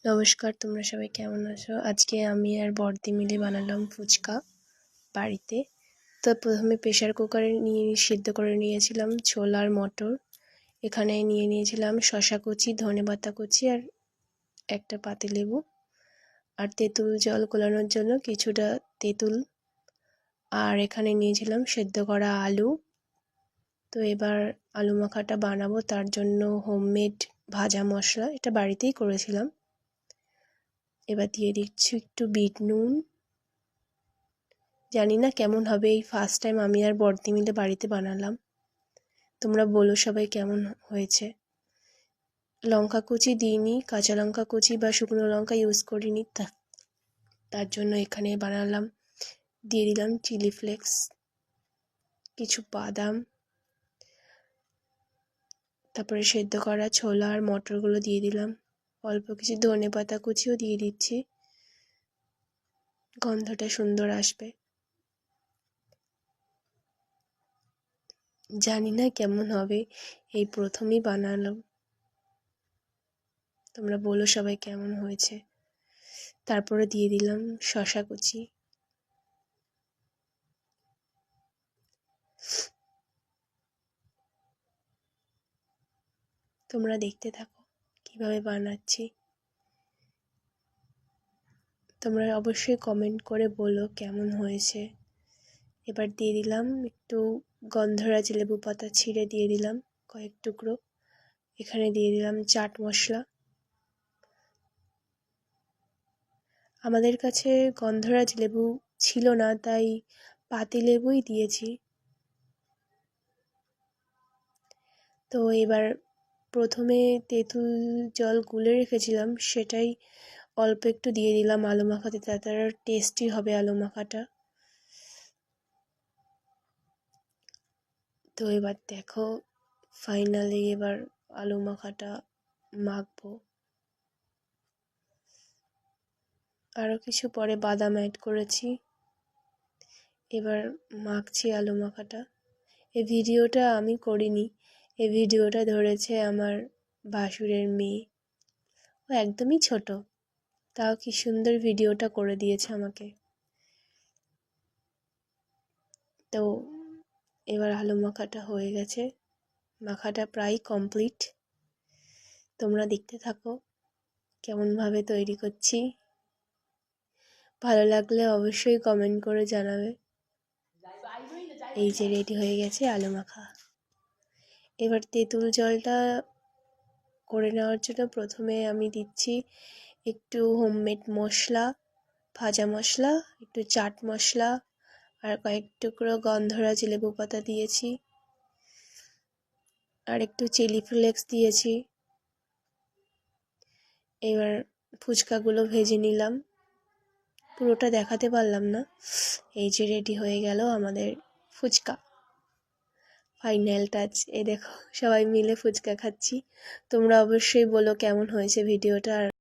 নমস্কার, তোমরা সবাই কেমন আছো? আজকে আমি আর বড়দি মিলে বানালাম ফুচকা বাড়িতে। তো প্রথমে প্রেসার কুকারে সিদ্ধ করে নিয়েছিলাম ছোলা আর মটর। এখানে নিয়ে নিয়েছিলাম শসা কুচি, ধনেপাতা কুচি আর একটা পাতিলেবু আর তেঁতুল জল গোলানোর জন্য কিছুটা তেঁতুল। আর এখানে নিয়েছিলাম সেদ্ধ করা আলু। তো এবার আলু মাখাটা বানাবো, তার জন্য হোমমেড ভাজা মশলা, এটা বাড়িতেই করেছিলাম। এবার দিয়ে দিচ্ছি একটু বিট নুন। জানি না কেমন হবে, এই ফার্স্ট টাইম আমি আর বড়দি মিলে বাড়িতে বানালাম। তোমরা বলো সবাই কেমন হয়েছে। লঙ্কা কুচি দিইনি, কাঁচা লঙ্কা কুচি বা শুকনো লঙ্কা ইউজ করিনি, তার জন্য এখানে বানালাম। দিয়ে দিলাম চিলি ফ্লেক্স, কিছু বাদাম, তারপরে সেদ্ধ করা ছোলা আর মটরগুলো দিয়ে দিলাম। অল্প কিছু ধনেপাতা কুচিও দিয়ে দিচ্ছি, গন্ধটা সুন্দর আসবে। জানি না কেমন হবে, এই প্রথমই বানালাম। তোমরা বলো সবাই কেমন হয়েছে। তারপরে দিয়ে দিলাম শসা কুচি। তোমরা দেখতে থাকো কিভাবে বানাচ্ছি। তোমরা অবশ্যই কমেন্ট করে বলো কেমন হয়েছে। এবার দিয়ে দিলাম একটু গন্ধরাজ লেবু পাতা ছিঁড়ে দিয়ে দিলাম কয়েক টুকরো। এখানে দিয়ে দিলাম চাট মশলা। আমাদের কাছে গন্ধরাজ লেবু ছিল না, তাই পাতিলেবুই দিয়েছি। তো এবার প্রথমে তেঁতুল জল গুলে রেখেছিলাম, সেটাই অল্প একটু দিয়ে দিলাম আলু মাখাতে, তাতে আর টেস্টি হবে আলু মাখাটা। তো এবার দেখো ফাইনালি এবার আলু মাখাটা মাখবো। আরও কিছু পরে বাদাম অ্যাড করেছি। এবার মাখছি আলু মাখাটা। এই ভিডিওটা আমি করিনি, এই ভিডিওটা ধরেছে আমার ভাসুরের মেয়ে। ও একদমই ছোট, তাও কি সুন্দর ভিডিওটা করে দিয়েছে আমাকে। তো এবার আলু মাখাটা হয়ে গেছে, মাখাটা প্রায় কমপ্লিট। তোমরা দেখতে থাকো কেমনভাবে তৈরি করছি। ভালো লাগলে অবশ্যই কমেন্ট করে জানাবে। এই যে রেডি হয়ে গেছে আলু মাখা। এবার তেঁতুল জলটা করে নেওয়ার জন্য প্রথমে আমি দিচ্ছি একটু হোমমেড মশলা, ভাজা মশলা, একটু চাট মশলা আর কয়েক টুকরো গন্ধরাজ লেবু পাতা দিয়েছি আর একটু চিলি ফ্লেক্স দিয়েছি। এবার ফুচকাগুলো ভেজে নিলাম, পুরোটা দেখাতে পারলাম না। এই যে রেডি হয়ে গেল আমাদের ফুচকা, ফাইনাল টাচ। এই দেখো সবাই মিলে ফুচকা খাচ্ছি। তোমরা অবশ্যই বলো কেমন হয়েছে ভিডিওটা। আর